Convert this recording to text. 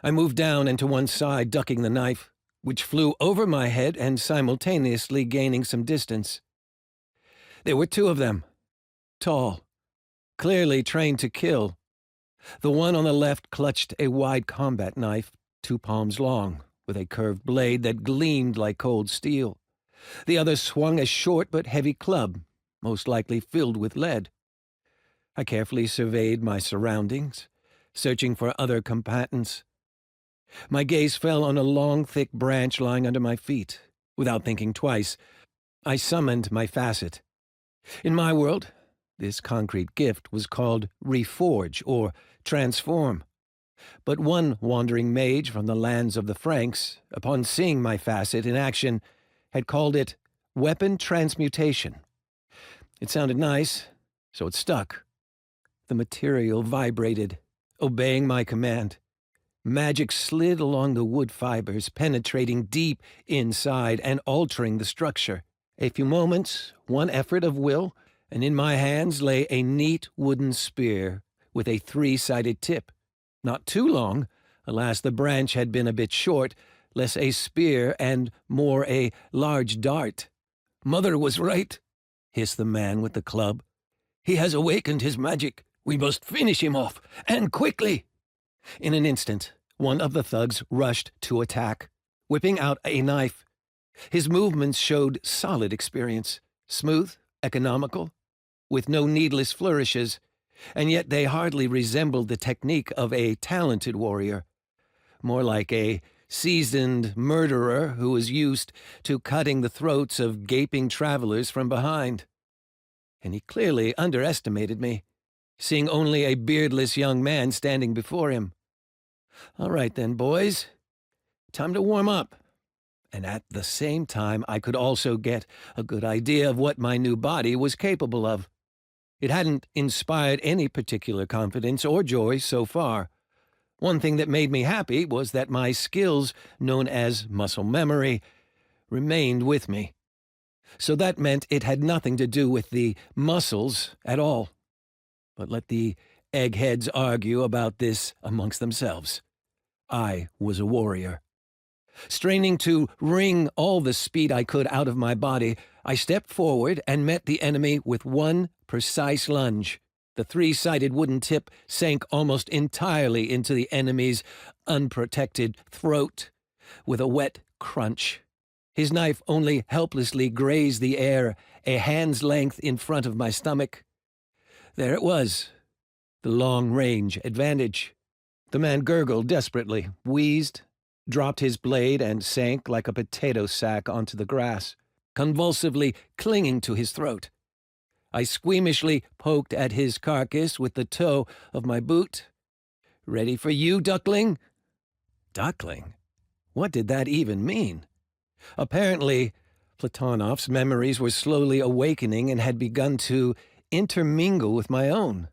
I moved down and to one side, ducking the knife, which flew over my head and simultaneously gaining some distance. There were two of them, tall, clearly trained to kill. The one on the left clutched a wide combat knife, 2 palms long, with a curved blade that gleamed like cold steel. The other swung a short but heavy club, most likely filled with lead. I carefully surveyed my surroundings, searching for other combatants. My gaze fell on a long, thick branch lying under my feet. Without thinking twice, I summoned my facet. In my world, this concrete gift was called reforge or transform. But one wandering mage from the lands of the Franks, upon seeing my facet in action, had called it weapon transmutation. It sounded nice, so it stuck. The material vibrated, obeying my command. Magic slid along the wood fibers, penetrating deep inside and altering the structure. A few moments, one effort of will, and in my hands lay a neat wooden spear with a 3-sided tip. Not too long. Alas, the branch had been a bit short, less a spear and more a large dart. "Mother was right," hissed the man with the club. "He has awakened his magic. We must finish him off, and quickly." In an instant, one of the thugs rushed to attack, whipping out a knife. His movements showed solid experience, smooth, economical, with no needless flourishes, and yet they hardly resembled the technique of a talented warrior. More like a seasoned murderer who was used to cutting the throats of gaping travelers from behind. And he clearly underestimated me, seeing only a beardless young man standing before him. All right then, boys. Time to warm up. And at the same time, I could also get a good idea of what my new body was capable of. It hadn't inspired any particular confidence or joy so far. One thing that made me happy was that my skills, known as muscle memory, remained with me. So that meant it had nothing to do with the muscles at all. But let the eggheads argue about this amongst themselves. I was a warrior. Straining to wring all the speed I could out of my body, I stepped forward and met the enemy with one precise lunge. The 3-sided wooden tip sank almost entirely into the enemy's unprotected throat with a wet crunch. His knife only helplessly grazed the air, a hand's length in front of my stomach. There it was, the long-range advantage. The man gurgled desperately, wheezed, dropped his blade, and sank like a potato sack onto the grass, convulsively clinging to his throat. I squeamishly poked at his carcass with the toe of my boot. "Ready for you, duckling?" Duckling? What did that even mean? Apparently, Platonov's memories were slowly awakening and had begun to intermingle with my own.